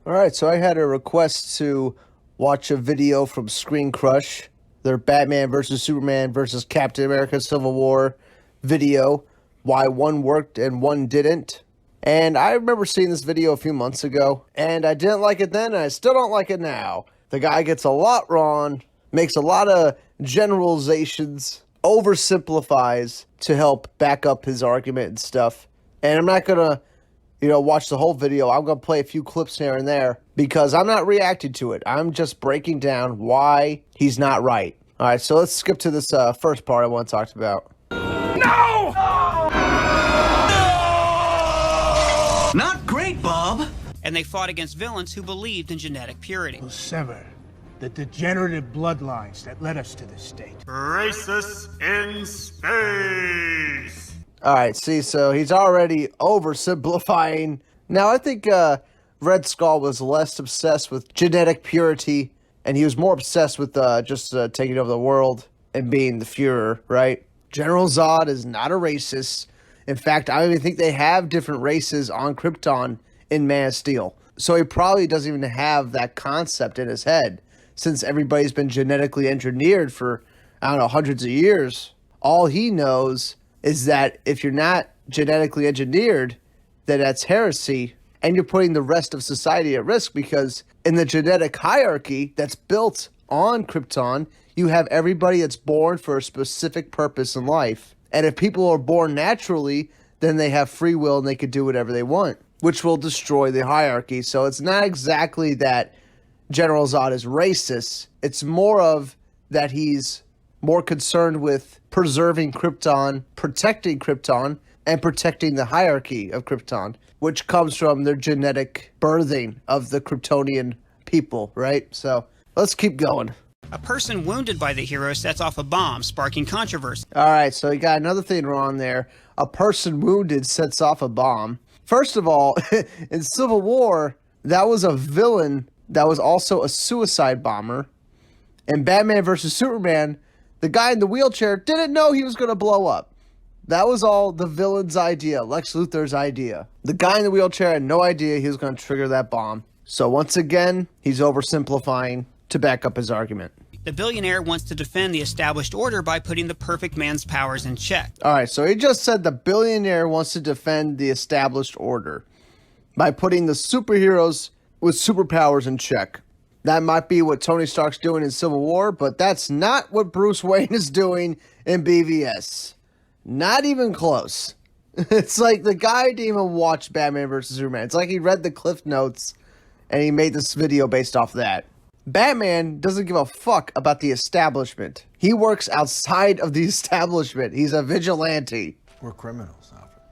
All right, so I had a request to watch a video from Screen Crush, their Batman versus Superman versus Captain America Civil War video, why one worked and one didn't. And I remember seeing this video a few months ago, and I didn't like it then, and I still don't like it now. The guy gets a lot wrong, makes a lot of generalizations, oversimplifies to help back up his argument and stuff. And I'm not going to watch the whole video. I'm going to play a few clips here and there because I'm not reacting to it. I'm just breaking down why he's not right. All right, so let's skip to this first part I want to talk about. No! Not great, Bob. And they fought against villains who believed in genetic purity. Will sever the degenerative bloodlines that led us to this state. Racists in space. All right, see, so he's already oversimplifying. Now, I think Red Skull was less obsessed with genetic purity, and he was more obsessed with just taking over the world and being the Fuhrer, right? General Zod is not a racist. In fact, I don't even think they have different races on Krypton in Man of Steel. So he probably doesn't even have that concept in his head, since everybody's been genetically engineered for, hundreds of years. All he knows is that if you're not genetically engineered, then that's heresy, and you're putting the rest of society at risk, because in the genetic hierarchy that's built on Krypton, you have everybody that's born for a specific purpose in life. And if people are born naturally, then they have free will and they can do whatever they want, which will destroy the hierarchy. So it's not exactly that General Zod is racist. It's more of that he's more concerned with preserving Krypton, protecting Krypton, and protecting the hierarchy of Krypton, which comes from their genetic birthing of the Kryptonian people, right? So let's keep going. A person wounded by the hero sets off a bomb, sparking controversy. All right, so you got another thing wrong there. A person wounded sets off a bomb. First of all, in Civil War, that was a villain that was also a suicide bomber. In Batman versus Superman, the guy in the wheelchair didn't know he was going to blow up. That was all the villain's idea, Lex Luthor's idea. The guy in the wheelchair had no idea he was going to trigger that bomb. So once again, he's oversimplifying to back up his argument. The billionaire wants to defend the established order by putting the perfect man's powers in check. All right, so he just said the billionaire wants to defend the established order by putting the superheroes with superpowers in check. That might be what Tony Stark's doing in Civil War, but that's not what Bruce Wayne is doing in BVS. Not even close. It's like the guy didn't even watch Batman vs. Superman. It's like he read the Cliff Notes and he made this video based off that. Batman doesn't give a fuck about the establishment. He works outside of the establishment. He's a vigilante. We're criminals, Alfred.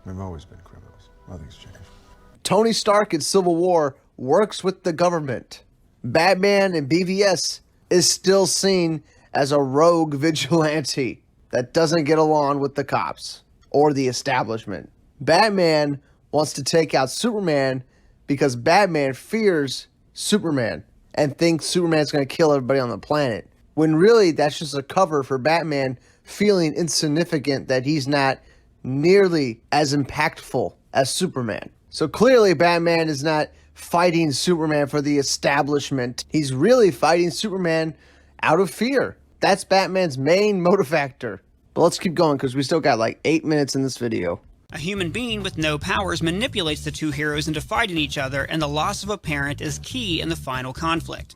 We've always been criminals. Nothing's changed. Tony Stark in Civil War works with the government. Batman in BVS is still seen as a rogue vigilante that doesn't get along with the cops or the establishment. Batman wants to take out Superman because Batman fears Superman and thinks Superman's going to kill everybody on the planet. When really, that's just a cover for Batman feeling insignificant, that he's not nearly as impactful as Superman. So clearly, Batman is not fighting Superman for the establishment. He's really fighting Superman out of fear. That's Batman's main motivactor. But let's keep going because we still got like 8 minutes in this video. A human being with no powers manipulates the two heroes into fighting each other, and the loss of a parent is key in the final conflict.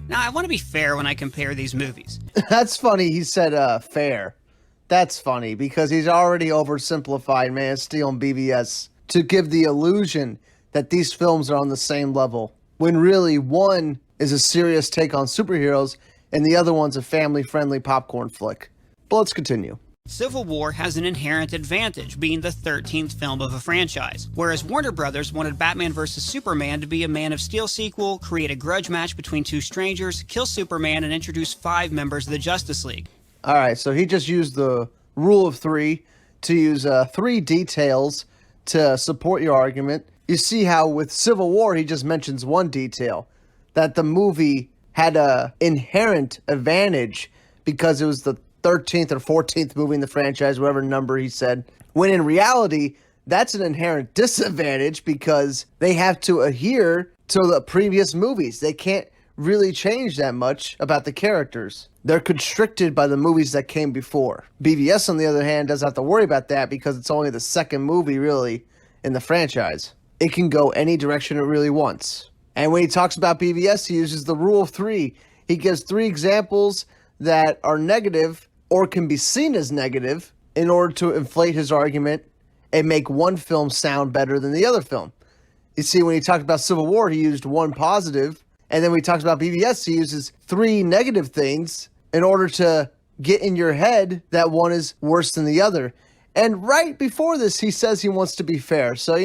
Now, I want to be fair when I compare these movies. That's funny he said fair. That's funny because he's already oversimplified Man of Steel and BVS to give the illusion that these films are on the same level, when really one is a serious take on superheroes and the other one's a family-friendly popcorn flick. But let's continue. Civil War has an inherent advantage, being the 13th film of a franchise, whereas Warner Brothers wanted Batman vs. Superman to be a Man of Steel sequel, create a grudge match between two strangers, kill Superman, and introduce 5 members of the Justice League. Alright, so he just used the rule of 3 to use 3 details to support your argument. You see how with Civil War he just mentions one detail, that the movie had an inherent advantage because it was the 13th or 14th movie in the franchise, whatever number he said, when in reality, that's an inherent disadvantage because they have to adhere to the previous movies. They can't really change that much about the characters. They're constricted by the movies that came before. BVS, on the other hand, doesn't have to worry about that because it's only the second movie, really, in the franchise. It can go any direction it really wants. And when he talks about BVS, he uses the rule of three. He gives 3 examples that are negative or can be seen as negative in order to inflate his argument and make one film sound better than the other film. You see, when he talked about Civil War, he used 1 positive, and then when he talks about BVS, he uses 3 negative things in order to get in your head that one is worse than the other. And right before this, he says he wants to be fair. So,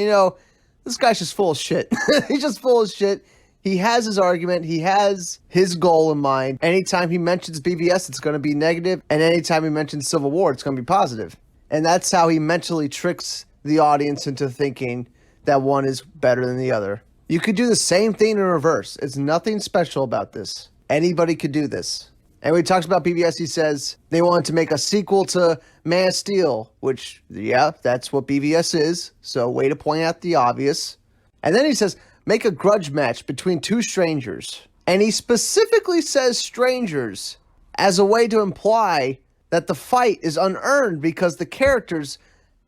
this guy's just full of shit. He's just full of shit. He has his argument. He has his goal in mind. Anytime he mentions BVS, it's going to be negative. And anytime he mentions Civil War, it's going to be positive. And that's how he mentally tricks the audience into thinking that one is better than the other. You could do the same thing in reverse. It's nothing special about this. Anybody could do this. And when he talks about BVS, he says they wanted to make a sequel to Man of Steel, which, yeah, that's what BVS is. So way to point out the obvious. And then he says, make a grudge match between 2 strangers. And he specifically says strangers as a way to imply that the fight is unearned because the characters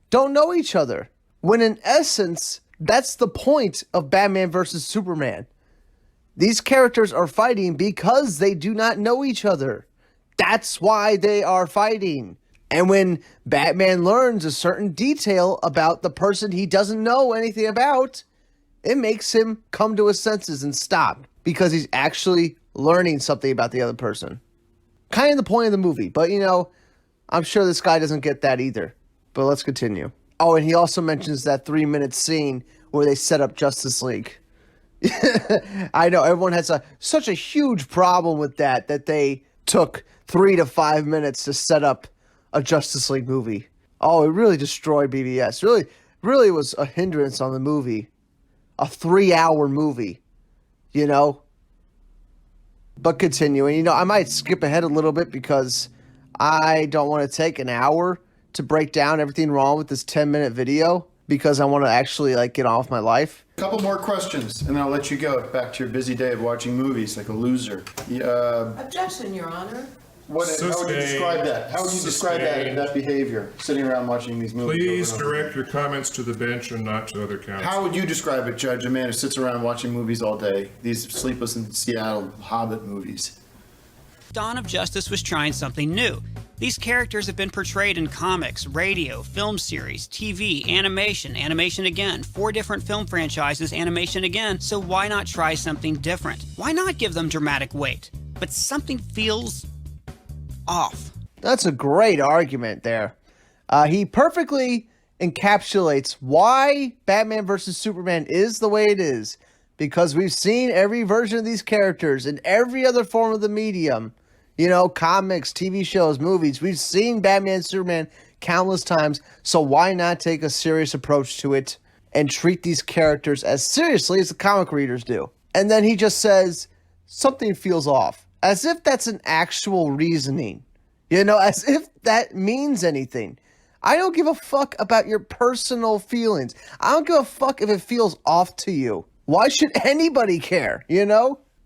don't know each other. When in essence, that's the point of Batman versus Superman. These characters are fighting because they do not know each other. That's why they are fighting. And when Batman learns a certain detail about the person he doesn't know anything about, it makes him come to his senses and stop because he's actually learning something about the other person. Kind of the point of the movie, but I'm sure this guy doesn't get that either. But let's continue. Oh, and he also mentions that 3-minute scene where they set up Justice League. I know everyone has such a huge problem with that they took 3 to 5 minutes to set up a Justice League movie. Oh, it really destroyed BVS. Really was a hindrance on the movie. A 3-hour movie, But continuing, I might skip ahead a little bit because I don't want to take an hour to break down everything wrong with this 10-minute video because I want to actually get on with my life. A couple more questions, and then I'll let you go back to your busy day of watching movies like a loser. Objection, Your Honor. How would you describe that? How would you describe that behavior, sitting around watching these movies? Please direct your comments to the bench and not to other counsel. How would you describe it, Judge, a man who sits around watching movies all day, these Sleepless in Seattle Hobbit movies? Dawn of Justice was trying something new. These characters have been portrayed in comics, radio, film series, TV, animation again, 4 different film franchises, animation again, so why not try something different? Why not give them dramatic weight? But something feels off. That's a great argument there. He perfectly encapsulates why Batman vs. Superman is the way it is. Because we've seen every version of these characters in every other form of the medium. Comics, TV shows, movies. We've seen Batman and Superman countless times. So why not take a serious approach to it and treat these characters as seriously as the comic readers do? And then he just says, something feels off. As if that's an actual reasoning. As if that means anything. I don't give a fuck about your personal feelings. I don't give a fuck if it feels off to you. Why should anybody care,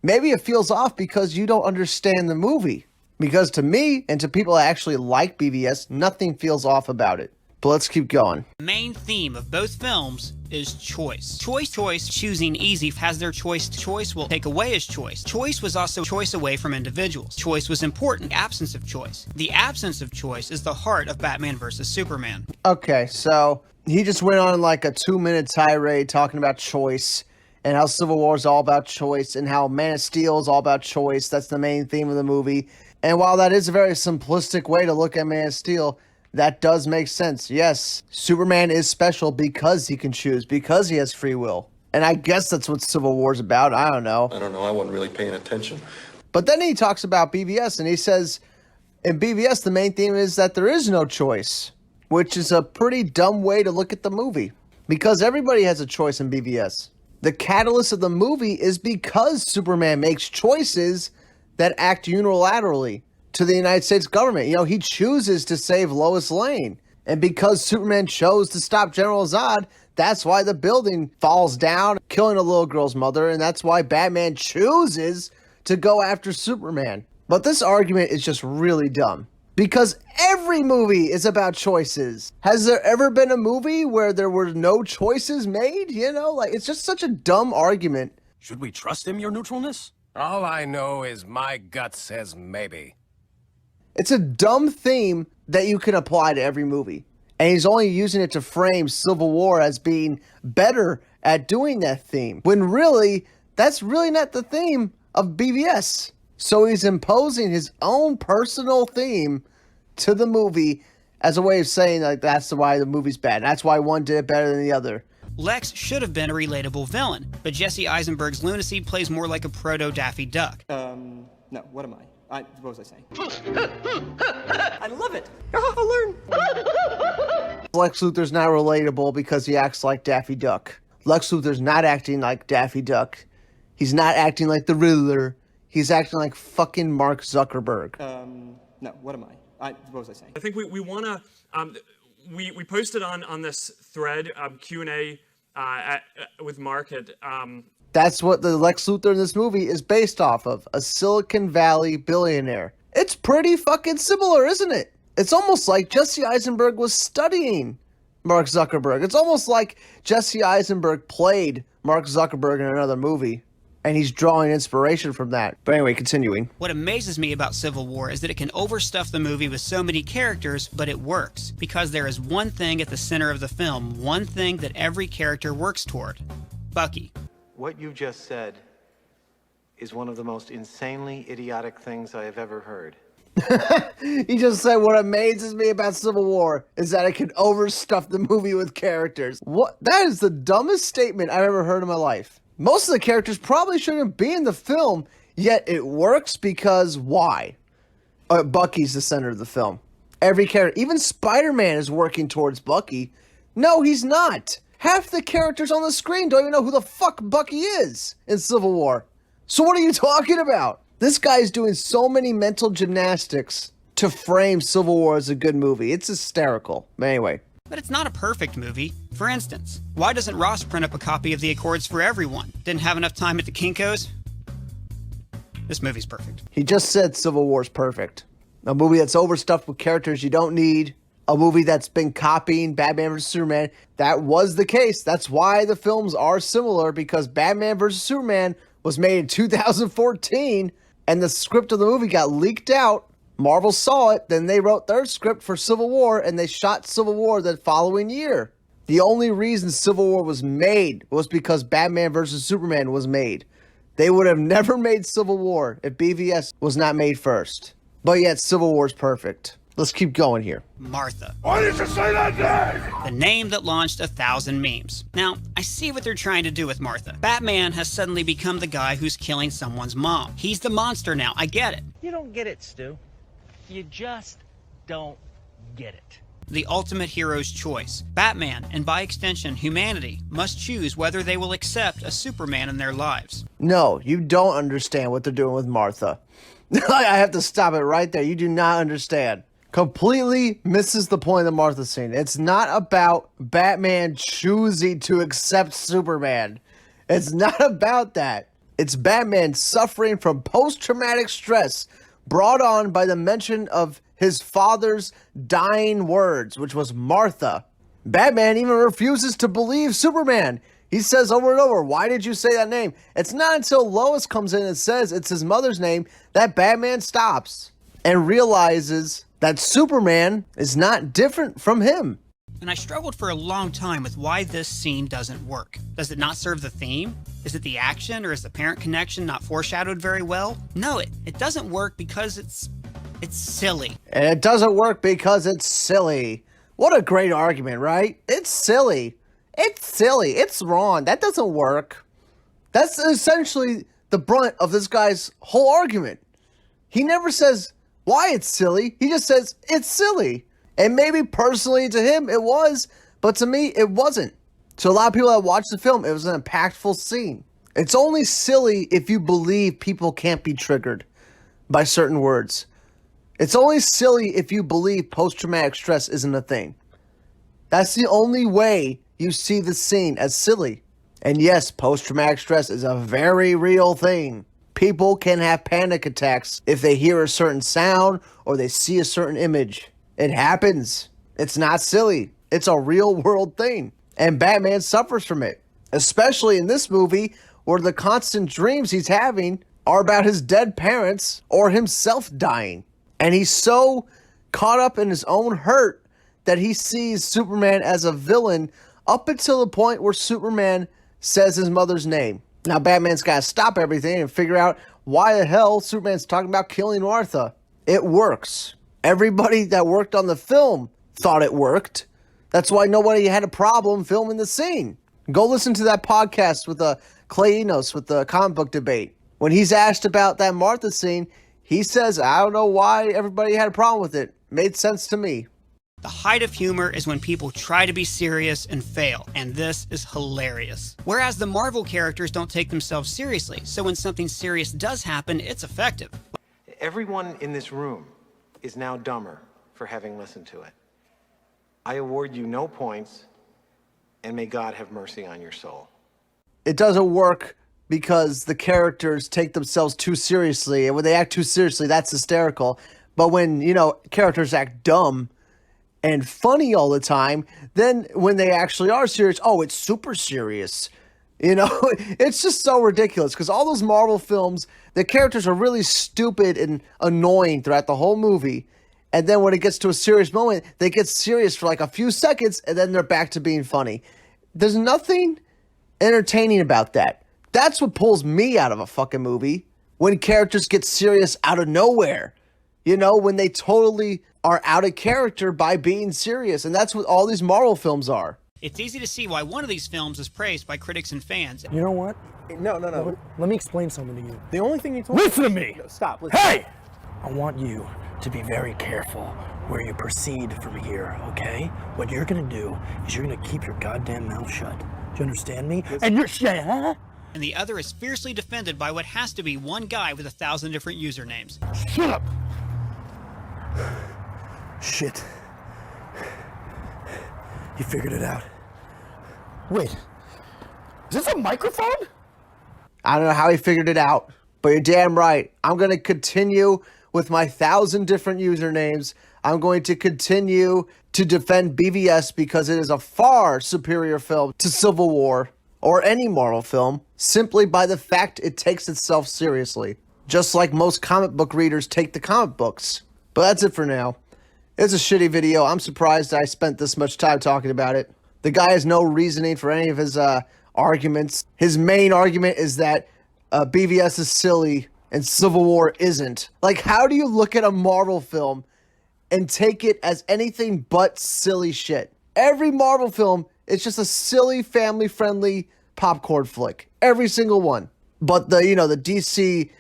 Maybe it feels off because you don't understand the movie. Because to me, and to people that actually like BVS, nothing feels off about it. But let's keep going. The main theme of both films is choice. Choice, choosing easy has their choice. Choice will take away his choice. Choice was also choice away from individuals. Choice was important. Absence of choice. The absence of choice is the heart of Batman vs. Superman. Okay, so he just went on a 2-minute tirade talking about choice. And how Civil War is all about choice, and how Man of Steel is all about choice. That's the main theme of the movie. And while that is a very simplistic way to look at Man of Steel, that does make sense. Yes, Superman is special because he can choose, because he has free will. And I guess that's what Civil War is about. I don't know. I wasn't really paying attention. But then he talks about BVS, and he says, in BVS, the main theme is that there is no choice, which is a pretty dumb way to look at the movie. Because everybody has a choice in BVS. The catalyst of the movie is because Superman makes choices that act unilaterally to the United States government. He chooses to save Lois Lane. And because Superman chose to stop General Zod, that's why the building falls down killing a little girl's mother, and that's why Batman chooses to go after Superman. But this argument is just really dumb. Because every movie is about choices. Has there ever been a movie where there were no choices made? You know, like, it's just such a dumb argument. Should we trust him, your neutralness? All I know is my gut says maybe. It's a dumb theme that you can apply to every movie. And he's only using it to frame Civil War as being better at doing that theme. When really, that's really not the theme of BVS. So he's imposing his own personal theme to the movie as a way of saying, like, that's why the movie's bad. That's why one did it better than the other. Lex should have been a relatable villain, but Jesse Eisenberg's lunacy plays more like a proto-Daffy Duck. No, what am I? What was I saying? I love it! I'll learn! Lex Luthor's not relatable because he acts like Daffy Duck. Lex Luthor's not acting like Daffy Duck. He's not acting like the Riddler. He's acting like fucking Mark Zuckerberg. No, what am I? What was I saying? I think we want to, we posted on this thread, Q&A with Mark at... That's what the Lex Luthor in this movie is based off of, a Silicon Valley billionaire. It's pretty fucking similar, isn't it? It's almost like Jesse Eisenberg was studying Mark Zuckerberg. It's almost like Jesse Eisenberg played Mark Zuckerberg in another movie, and he's drawing inspiration from that. But anyway, continuing. What amazes me about Civil War is that it can overstuff the movie with so many characters, but it works. Because there is one thing at the center of the film, one thing that every character works toward. Bucky. What you just said is one of the most insanely idiotic things I have ever heard. He just said what amazes me about Civil War is that it can overstuff the movie with characters. What? That is the dumbest statement I've ever heard in my life. Most of the characters probably shouldn't be in the film, yet it works because why? Bucky's the center of the film. Every character, even Spider-Man is working towards Bucky. No, he's not. Half the characters on the screen don't even know who the fuck Bucky is in Civil War. So what are you talking about? This guy's doing so many mental gymnastics to frame Civil War as a good movie. It's hysterical. But anyway. But it's not a perfect movie. For instance, why doesn't Ross print up a copy of The Accords for everyone? Didn't have enough time at the Kinko's? This movie's perfect. He just said Civil War's perfect. A movie that's overstuffed with characters you don't need. A movie that's been copying Batman vs. Superman. That was the case. That's why the films are similar, because Batman vs. Superman was made in 2014, and the script of the movie got leaked out. Marvel saw it, then they wrote their script for Civil War, and they shot Civil War the following year. The only reason Civil War was made was because Batman vs. Superman was made. They would have never made Civil War if BVS was not made first. But yet, Civil War's perfect. Let's keep going here. Martha. Why did you say that name? The name that launched 1,000 memes. Now, I see what they're trying to do with Martha. Batman has suddenly become the guy who's killing someone's mom. He's the monster now. I get it. You don't get it, Stu. You just don't get it. The ultimate hero's choice. Batman, and by extension, humanity, must choose whether they will accept a Superman in their lives. No, you don't understand what they're doing with Martha. I have to stop it right there. You do not understand. Completely misses the point of the Martha scene. It's not about Batman choosing to accept Superman. It's not about that. It's Batman suffering from post-traumatic stress brought on by the mention of his father's dying words, which was Martha. Batman even refuses to believe Superman. He says over and over, why did you say that name? It's not until Lois comes in and says it's his mother's name that Batman stops and realizes that Superman is not different from him. And I struggled for a long time with why this scene doesn't work. Does it not serve the theme? Is it the action, or is the parent connection not foreshadowed very well? No, it doesn't work because it's silly. And it doesn't work because it's silly. What a great argument, right? It's silly. It's silly. It's wrong. That doesn't work. That's essentially the brunt of this guy's whole argument. He never says why it's silly. He just says it's silly. And maybe personally to him it was, but to me it wasn't. To a lot of people that watched the film, it was an impactful scene. It's only silly if you believe people can't be triggered by certain words. It's only silly if you believe post-traumatic stress isn't a thing. That's the only way you see the scene as silly. And yes, post-traumatic stress is a very real thing. People can have panic attacks if they hear a certain sound or they see a certain image. It happens. It's not silly. It's a real world thing. And Batman suffers from it. Especially in this movie where the constant dreams he's having are about his dead parents or himself dying. And he's so caught up in his own hurt that he sees Superman as a villain up until the point where Superman says his mother's name. Now Batman's got to stop everything and figure out why the hell Superman's talking about killing Martha. It works. Everybody that worked on the film thought it worked. That's why nobody had a problem filming the scene. Go listen to that podcast with Clay Enos with the comic book debate. When he's asked about that Martha scene, he says, I don't know why everybody had a problem with it. Made sense to me. The height of humor is when people try to be serious and fail, and this is hilarious. Whereas the Marvel characters don't take themselves seriously, so when something serious does happen, it's effective. Everyone in this room is now dumber for having listened to it. I award you no points, and may God have mercy on your soul. It doesn't work because the characters take themselves too seriously, and when they act too seriously, that's hysterical. But when, characters act dumb and funny all the time, then when they actually are serious, oh, it's super serious. It's just so ridiculous because all those Marvel films, the characters are really stupid and annoying throughout the whole movie. And then when it gets to a serious moment, they get serious for like a few seconds and then they're back to being funny. There's nothing entertaining about that. That's what pulls me out of a fucking movie. When characters get serious out of nowhere. When they totally are out of character by being serious. And that's what all these Marvel films are. It's easy to see why one of these films is praised by critics and fans. You know what? No. Let me explain something to you. The only thing you told Listen to me! No, stop. Listen. Hey! I want you to be very careful where you proceed from here, okay? What you're gonna do is you're gonna keep your goddamn mouth shut. Do you understand me? And you're huh? And the other is fiercely defended by what has to be one guy with 1,000 different usernames. Shut up! Shit. You figured it out. Wait. Is this a microphone? I don't know how he figured it out, but you're damn right. I'm going to continue with my 1,000 different usernames. I'm going to continue to defend BVS because it is a far superior film to Civil War or any Marvel film simply by the fact it takes itself seriously. Just like most comic book readers take the comic books. But that's it for now. It's a shitty video. I'm surprised I spent this much time talking about it. The guy has no reasoning for any of his arguments. His main argument is that BVS is silly and Civil War isn't. Like, how do you look at a Marvel film and take it as anything but silly shit? Every Marvel film is just a silly, family-friendly popcorn flick. Every single one. But the DC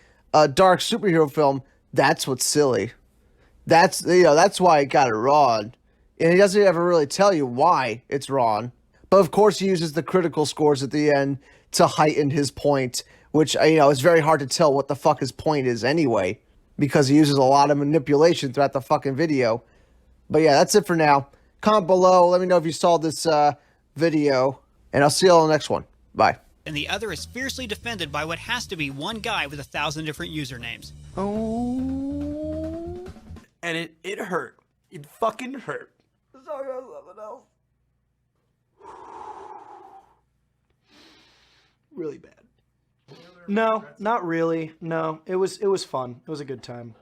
dark superhero film, that's what's silly. That's why it got it wrong. And he doesn't ever really tell you why it's wrong. But of course he uses the critical scores at the end to heighten his point, which, is very hard to tell what the fuck his point is anyway, because he uses a lot of manipulation throughout the fucking video. But yeah, that's it for now. Comment below. Let me know if you saw this video, and I'll see you all in the next one. Bye. And the other is fiercely defended by what has to be one guy with 1,000 different usernames. Oh. And it hurt. It fucking hurt. Sorry about something else. Really bad. No, not really. No, it was fun. It was a good time.